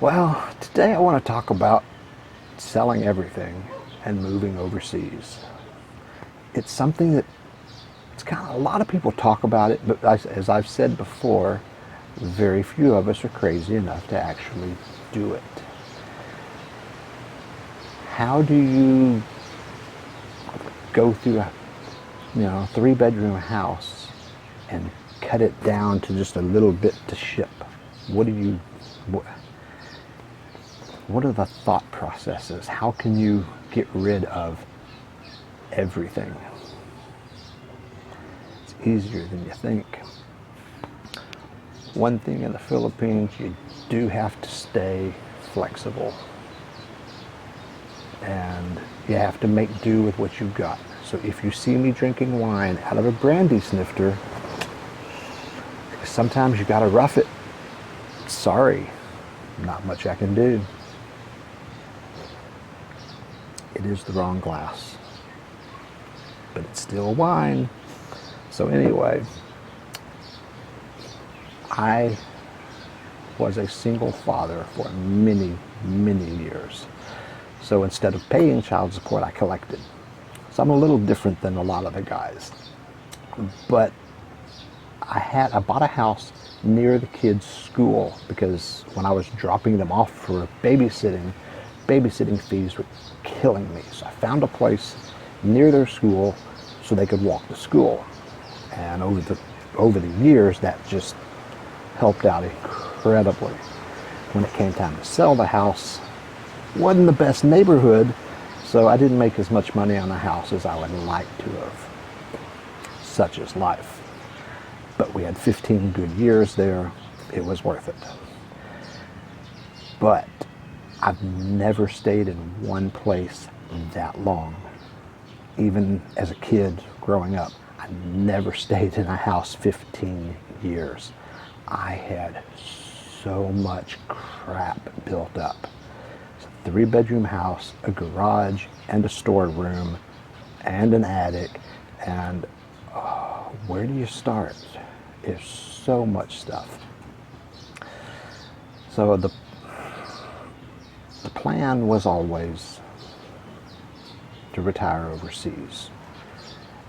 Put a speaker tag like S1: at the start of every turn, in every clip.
S1: Well, today I want to talk about selling everything and moving overseas. It's something that it's kind of a lot of people talk about it, but as I've said before, very few of us are crazy enough to actually do it. How do you go through a 3-bedroom house and cut it down to just a little bit to ship? What are the thought processes? How can you get rid of everything? It's easier than you think. One thing in the Philippines, you do have to stay flexible. And you have to make do with what you've got. So if you see me drinking wine out of a brandy snifter, sometimes you gotta rough it. Sorry, not much I can do. It is the wrong glass, but it's still wine. So anyway, I was a single father for many, many years. So instead of paying child support, I collected. So I'm a little different than a lot of the guys. But I bought a house near the kids' school because when I was dropping them off for babysitting fees were killing me. So I found a place near their school so they could walk to school. And over the years, that just helped out incredibly. When it came time to sell the house, wasn't the best neighborhood, so I didn't make as much money on the house as I would like to have. Such is life. But we had 15 good years there. It was worth it. But I've never stayed in one place that long. Even as a kid growing up, I never stayed in a house 15 years. I had so much crap built up. It's a 3-bedroom house, a garage, and a storeroom, and an attic. And where do you start? There's so much stuff. So the plan was always to retire overseas.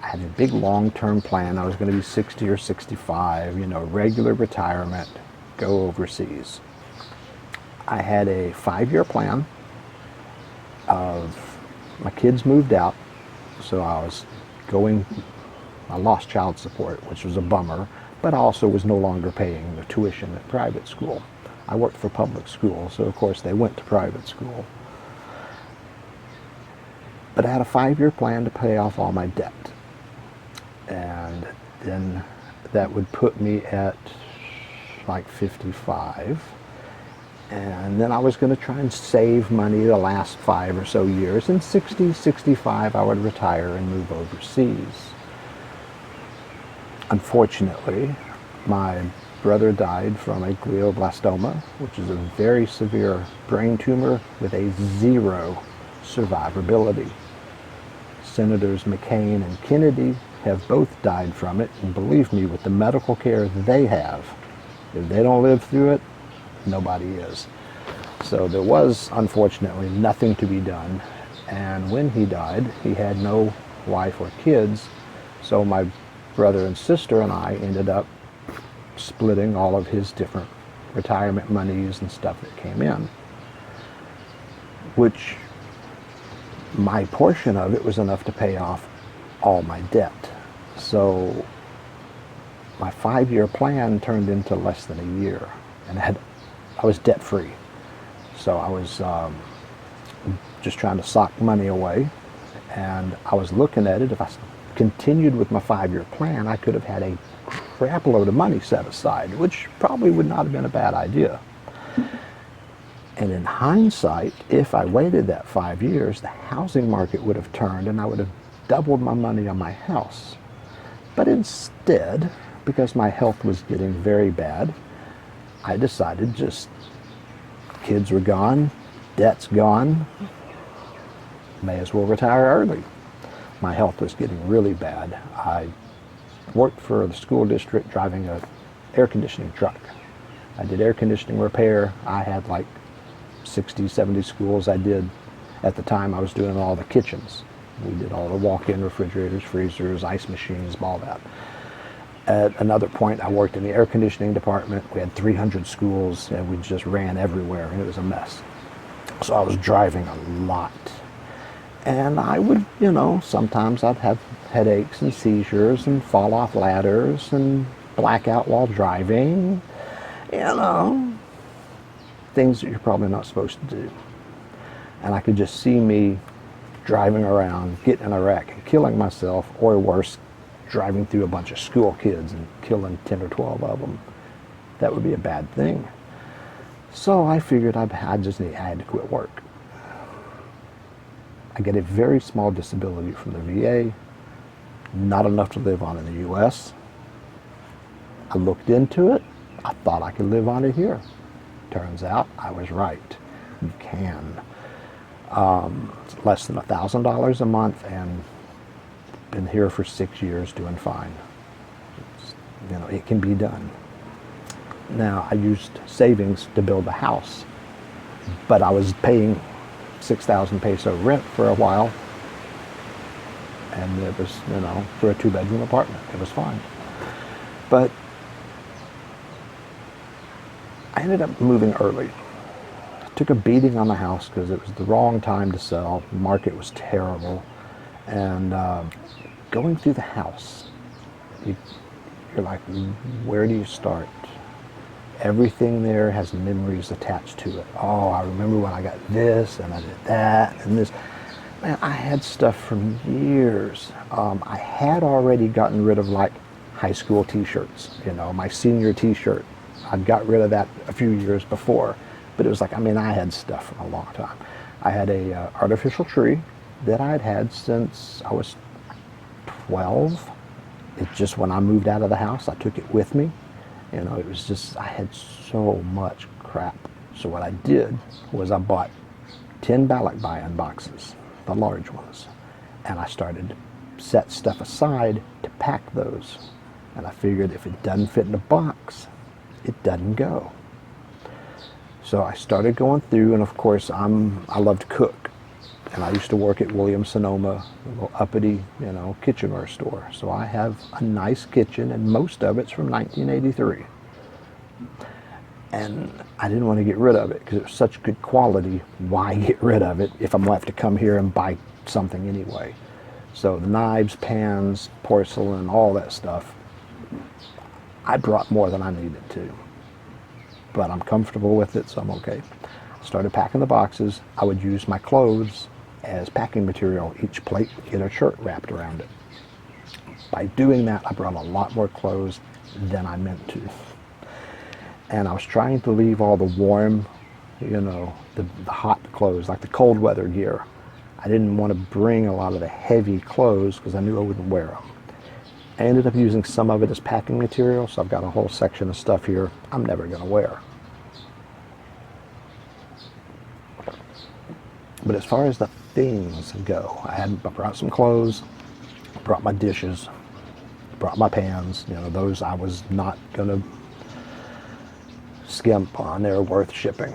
S1: I had a big long-term plan. I was going to be 60 or 65, regular retirement, go overseas. I had a 5-year plan of my kids moved out, so I lost child support, which was a bummer, but I also was no longer paying the tuition at private school. I worked for public school, so of course they went to private school. But I had a 5-year plan to pay off all my debt. And then that would put me at like 55. And then I was going to try and save money the last 5 or so years. And 60, 65, I would retire and move overseas. Unfortunately, my brother died from a glioblastoma, which is a very severe brain tumor with a 0 survivability. Senators McCain and Kennedy have both died from it, and believe me, with the medical care they have, if they don't live through it, nobody is. So there was, unfortunately, nothing to be done. And when he died, he had no wife or kids, so my brother and sister and I ended up splitting all of his different retirement monies and stuff that came in, which my portion of it was enough to pay off all my debt. So my 5-year plan turned into less than a year, and I was debt free. So I was just trying to sock money away, and I was looking at it. If I continued with my 5-year plan, I could have had a crap load of money set aside, which probably would not have been a bad idea. And in hindsight, if I waited that 5 years, the housing market would have turned and I would have doubled my money on my house. But instead, because my health was getting very bad, I decided kids were gone, debt's gone, may as well retire early. My health was getting really bad. I worked for the school district driving an air conditioning truck. I did air conditioning repair. I had like 60, 70 schools. I did, at the time, I was doing all the kitchens. We did all the walk-in refrigerators, freezers, ice machines, all that. At another point, I worked in the air conditioning department. We had 300 schools, and we just ran everywhere, and it was a mess. So I was driving a lot. And I would, sometimes I'd have headaches and seizures and fall off ladders and blackout while driving. Things that you're probably not supposed to do. And I could just see me driving around, getting in a wreck and killing myself, or worse, driving through a bunch of school kids and killing 10 or 12 of them. That would be a bad thing. So I figured I had to quit work. I get a very small disability from the VA, not enough to live on in the U.S. I looked into it. I thought I could live on it here. Turns out I was right. You can. It's less than $1,000 a month, and been here for 6 years doing fine. It can be done. Now, I used savings to build a house, but I was paying 6,000 peso rent for a while, and it was, for a 2-bedroom apartment. It was fine. But I ended up moving early. I took a beating on the house because it was the wrong time to sell. The market was terrible. And going through the house, you're like, where do you start? Everything there has memories attached to it. Oh, I remember when I got this, and I did that, and this. Man, I had stuff from years. I had already gotten rid of like high school t-shirts, my senior t-shirt. I'd got rid of that a few years before, but it was like, I had stuff from a long time. I had a artificial tree that I'd had since I was 12. It's just when I moved out of the house, I took it with me. It was just, I had so much crap. So what I did was I bought 10 ballot buy-in boxes, the large ones, and I started to set stuff aside to pack those. And I figured if it doesn't fit in a box, it doesn't go. So I started going through, and of course I love to cook. And I used to work at Williams-Sonoma, a little uppity, kitchenware store. So I have a nice kitchen, and most of it's from 1983. And I didn't want to get rid of it because it was such good quality. Why get rid of it if I'm going to have to come here and buy something anyway? So the knives, pans, porcelain, all that stuff, I brought more than I needed to. But I'm comfortable with it, so I'm okay. Started packing the boxes. I would use my clothes as packing material. Each plate would get a shirt wrapped around it. By doing that, I brought a lot more clothes than I meant to. And I was trying to leave all the warm, the hot clothes, like the cold weather gear. I didn't want to bring a lot of the heavy clothes because I knew I wouldn't wear them. I ended up using some of it as packing material, so I've got a whole section of stuff here I'm never going to wear. But as far as the things go, I brought some clothes, brought my dishes, brought my pans. Those I was not going to skimp on. They're worth shipping.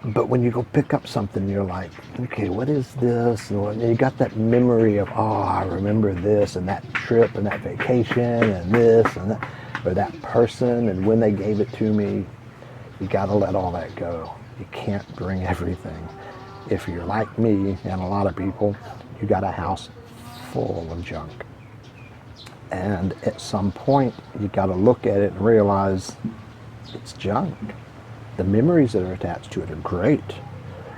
S1: But when you go pick up something, you're like, okay, what is this? And you got that memory of, I remember this and that trip and that vacation and this and that, or that person and when they gave it to me. You got to let all that go. You can't bring everything. If you're like me and a lot of people, you got a house full of junk. And at some point, you got to look at it and realize it's junk. The memories that are attached to it are great.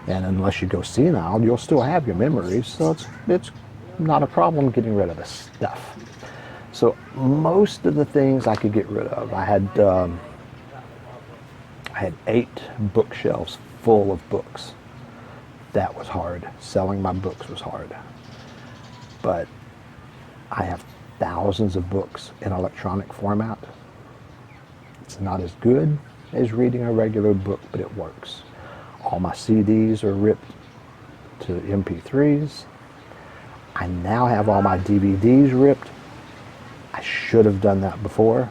S1: And unless you go senile, you'll still have your memories. So it's not a problem getting rid of the stuff. So most of the things I could get rid of, I had 8 bookshelves full of books. That was hard. Selling my books was hard. But I have thousands of books in electronic format. It's not as good as reading a regular book, but it works. All my CDs are ripped to MP3s. I now have all my DVDs ripped. I should have done that before.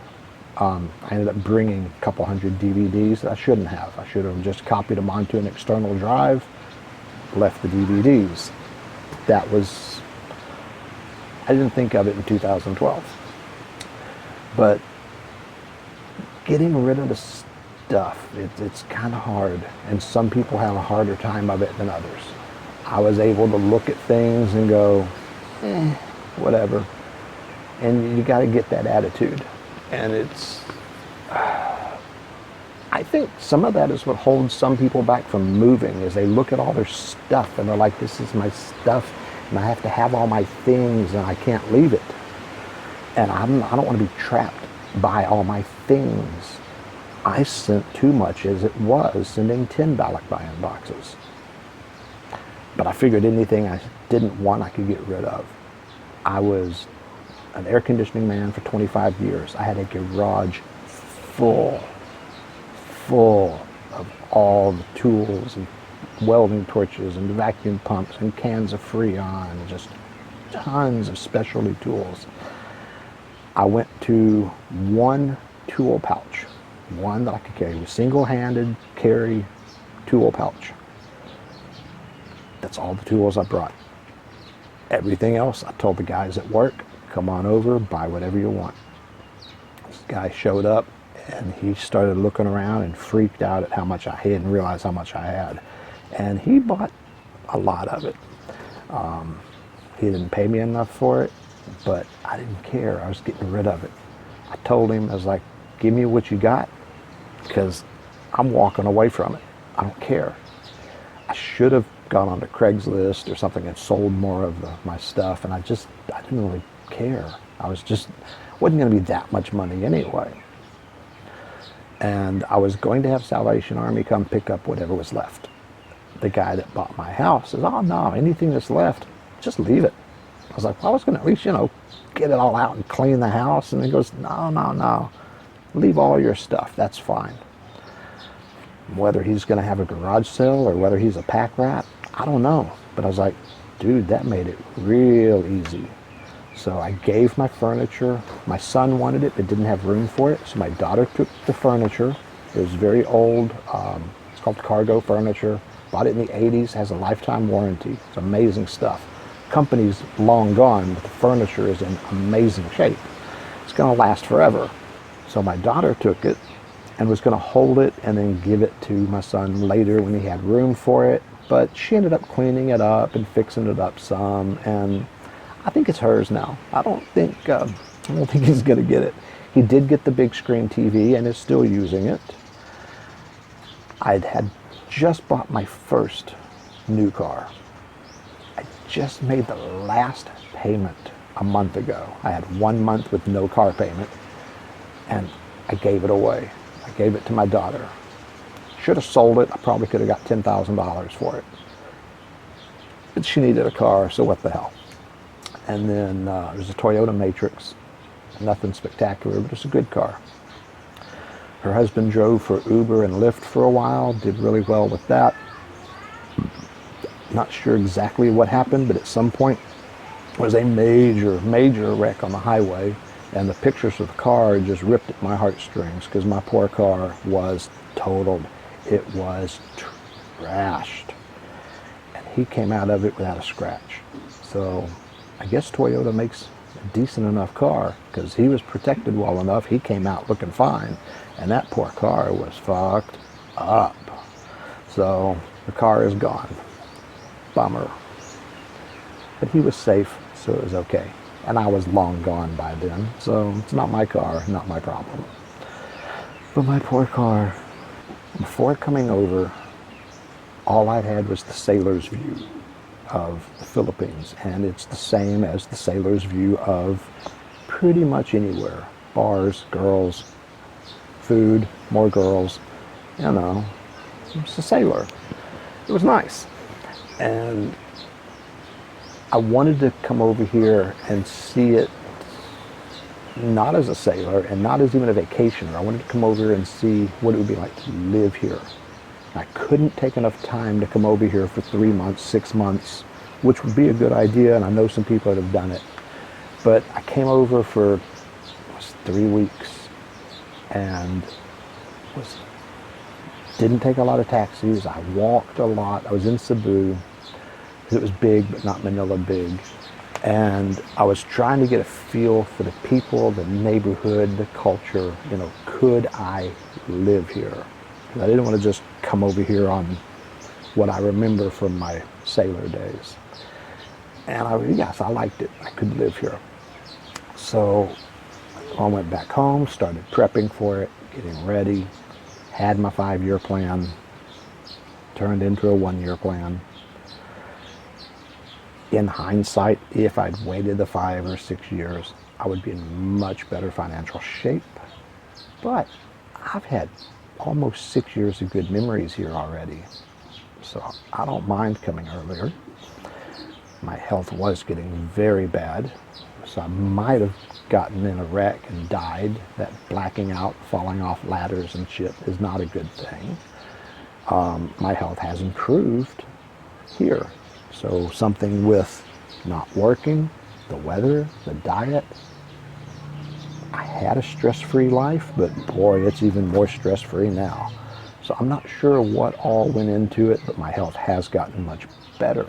S1: I ended up bringing a couple hundred DVDs that I shouldn't have. I should have just copied them onto an external drive, left the DVDs. That was, I didn't think of it in 2012. But getting rid of the stuff, it's kind of hard. And some people have a harder time of it than others. I was able to look at things and go, whatever. And you got to get that attitude. And it's, I think some of that is what holds some people back from moving, is they look at all their stuff and they're like, this is my stuff and I have to have all my things and I can't leave it. And I don't want to be trapped by all my things. I sent too much as it was, sending 10 ballot buy-in boxes. But I figured anything I didn't want I could get rid of. I was an air conditioning man for 25 years. I had a garage full of all the tools and welding torches and vacuum pumps and cans of Freon and just tons of specialty tools. I went to one tool pouch, one that I could carry, a single-handed carry tool pouch. That's all the tools I brought. Everything else, I told the guys at work, come on over, buy whatever you want. This guy showed up and he started looking around and freaked out at how much I had and realized how much I had. And he bought a lot of it. He didn't pay me enough for it, but I didn't care. I was getting rid of it. I told him, I was like, give me what you got, because I'm walking away from it. I don't care. I should have gone onto Craigslist or something and sold more of my stuff, and I didn't really care. Wasn't going to be that much money anyway. And I was going to have Salvation Army come pick up whatever was left. The guy that bought my house says, oh no, anything that's left, just leave it. I was like, well, I was going to at least, get it all out and clean the house. And he goes, no, leave all your stuff, that's fine. Whether he's going to have a garage sale or whether he's a pack rat, I don't know. But I was like, dude, that made it real easy. So I gave my furniture. My son wanted it, but didn't have room for it. So my daughter took the furniture. It was very old. It's called cargo furniture. Bought it in the 80s, has a lifetime warranty. It's amazing stuff. Company's long gone, but the furniture is in amazing shape. It's going to last forever. So my daughter took it and was going to hold it and then give it to my son later when he had room for it. But she ended up cleaning it up and fixing it up some, and I think it's hers now. I don't think he's going to get it. He did get the big screen TV and is still using it. had just bought my first new car. I just made the last payment a month ago. I had 1 month with no car payment, and I gave it away. I gave it to my daughter. Should have sold it. I probably could have got $10,000 for it. But she needed a car, so what the hell. And then there's a Toyota Matrix. Nothing spectacular, but it's a good car. Her husband drove for Uber and Lyft for a while, did really well with that. Not sure exactly what happened, but at some point there was a major wreck on the highway, and the pictures of the car just ripped at my heartstrings because my poor car was totaled. It was trashed. And he came out of it without a scratch. So I guess Toyota makes a decent enough car because he was protected well enough. He came out looking fine, and that poor car was fucked up. So the car is gone. Bummer. But he was safe, so it was okay. And I was long gone by then, so it's not my car, not my problem. But my poor car, before coming over, all I had was the sailor's view of the Philippines, and it's the same as the sailor's view of pretty much anywhere. Bars, girls, food, more girls, you know, it's a sailor. It was nice. And I wanted to come over here and see it not as a sailor and not as even a vacationer. I wanted to come over and see what it would be like to live here. I couldn't take enough time to come over here for 3 months, 6 months, which would be a good idea, and I know some people that have done it. But I came over for 3 weeks, and didn't take a lot of taxis. I walked a lot. I was in Cebu. It was big, but not Manila big. And I was trying to get a feel for the people, the neighborhood, the culture. Could I live here? Because I didn't want to just come over here on what I remember from my sailor days. And yes, I liked it. I could live here. So I went back home, started prepping for it, getting ready, had my 5-year plan, turned into a 1-year plan. In hindsight, if I'd waited the 5 or 6 years, I would be in much better financial shape. But I've had almost 6 years of good memories here already. So I don't mind coming earlier. My health was getting very bad, so I might have gotten in a wreck and died. That blacking out, falling off ladders and shit is not a good thing. My health has improved here. So something with not working, the weather, the diet. I had a stress-free life, but boy, it's even more stress-free now. So I'm not sure what all went into it, but my health has gotten much better,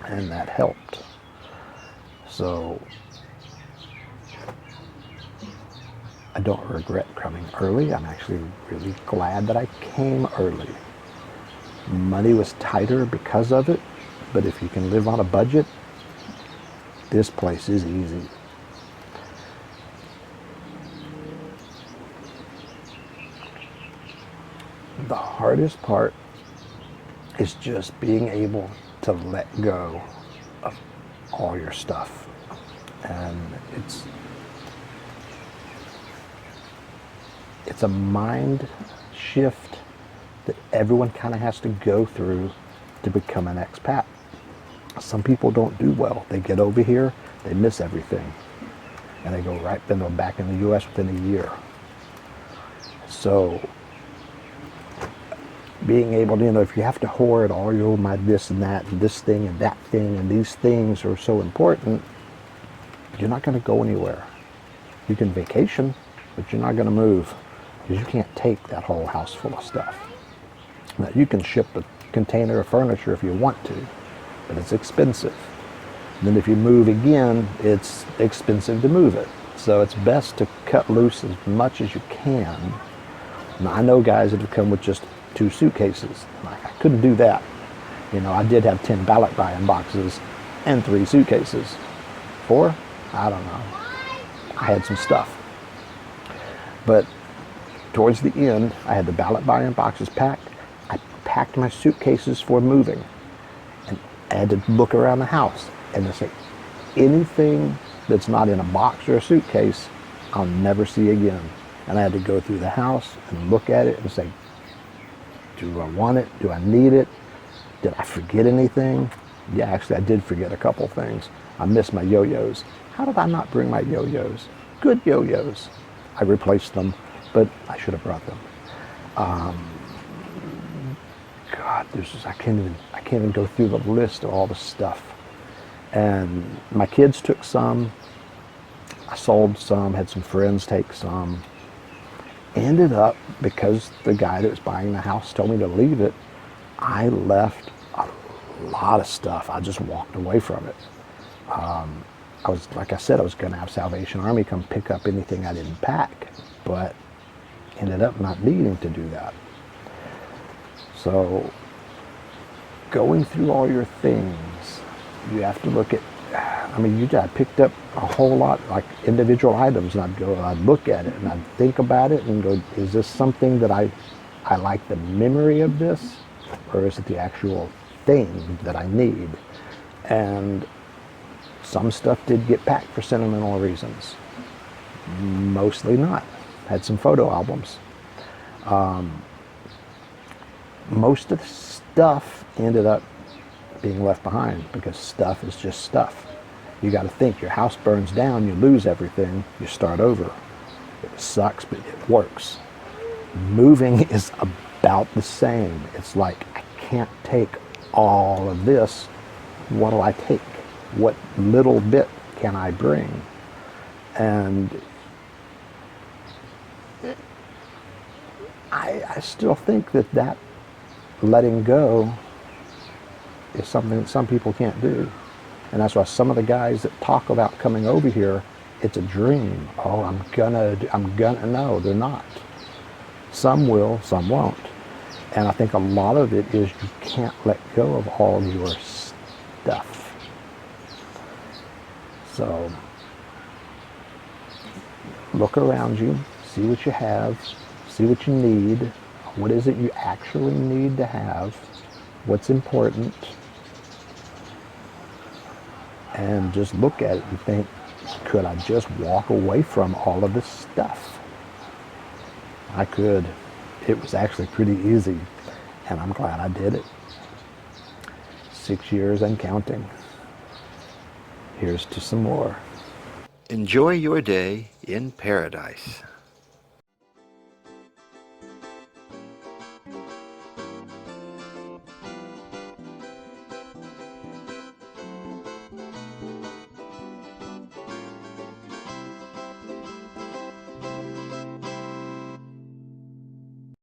S1: and that helped. So I don't regret coming early. I'm actually really glad that I came early. Money was tighter because of it, but if you can live on a budget, this place is easy. The hardest part is just being able to let go of all your stuff. And it's a mind shift that everyone kind of has to go through to become an expat. Some people don't do well. They get over here, they miss everything, and they go right then they're back in the U.S. within a year. So being able to, if you have to hoard all my this and that and this thing and that thing and these things are so important, you're not going to go anywhere. You can vacation, but you're not going to move because you can't take that whole house full of stuff. Now, you can ship a container of furniture if you want to, but it's expensive. And then if you move again, it's expensive to move it. So it's best to cut loose as much as you can. Now, I know guys that have come with just 2 suitcases. Like, I couldn't do that. I did have 10 ballot buy-in boxes and 3 suitcases. 4? I don't know. I had some stuff. But towards the end, I had the ballot buy-in boxes packed. I packed my suitcases for moving. And I had to look around the house and to say, anything that's not in a box or a suitcase, I'll never see again. And I had to go through the house and look at it and say, do I want it? Do I need it? Did I forget anything? Yeah, actually, I did forget a couple things. I missed my yo-yos. How did I not bring my yo-yos? Good yo-yos. I replaced them, but I should have brought them. God, I can't even go through the list of all the stuff. And my kids took some. I sold some, had some friends take some. Ended up, because the guy that was buying the house told me to leave it, I left a lot of stuff. I just walked away from it. Like I said, I was going to have Salvation Army come pick up anything I didn't pack, but ended up not needing to do that. So going through all your things, you have to look at, I picked up a whole lot, like individual items, and I'd look at it and I'd think about it and go, is this something that I like the memory of this, or is it the actual thing that I need? And some stuff did get packed for sentimental reasons. Mostly not. Had some photo albums. Most of the stuff ended up being left behind because stuff is just stuff. You got to think, your house burns down, you lose everything, you start over. It sucks, but it works. Moving is about the same. It's like, I can't take all of this. What do I take? What little bit can I bring? And I still think that letting go is something that some people can't do. And that's why some of the guys that talk about coming over here, it's a dream. Oh, no, they're not. Some will, some won't. And I think a lot of it is you can't let go of all your stuff. So look around you, see what you have, see what you need. What is it you actually need to have? What's important? And just look at it and think, could I just walk away from all of this stuff? I could. It was actually pretty easy, and I'm glad I did it. 6 years and counting. Here's to some more.
S2: Enjoy your day in paradise.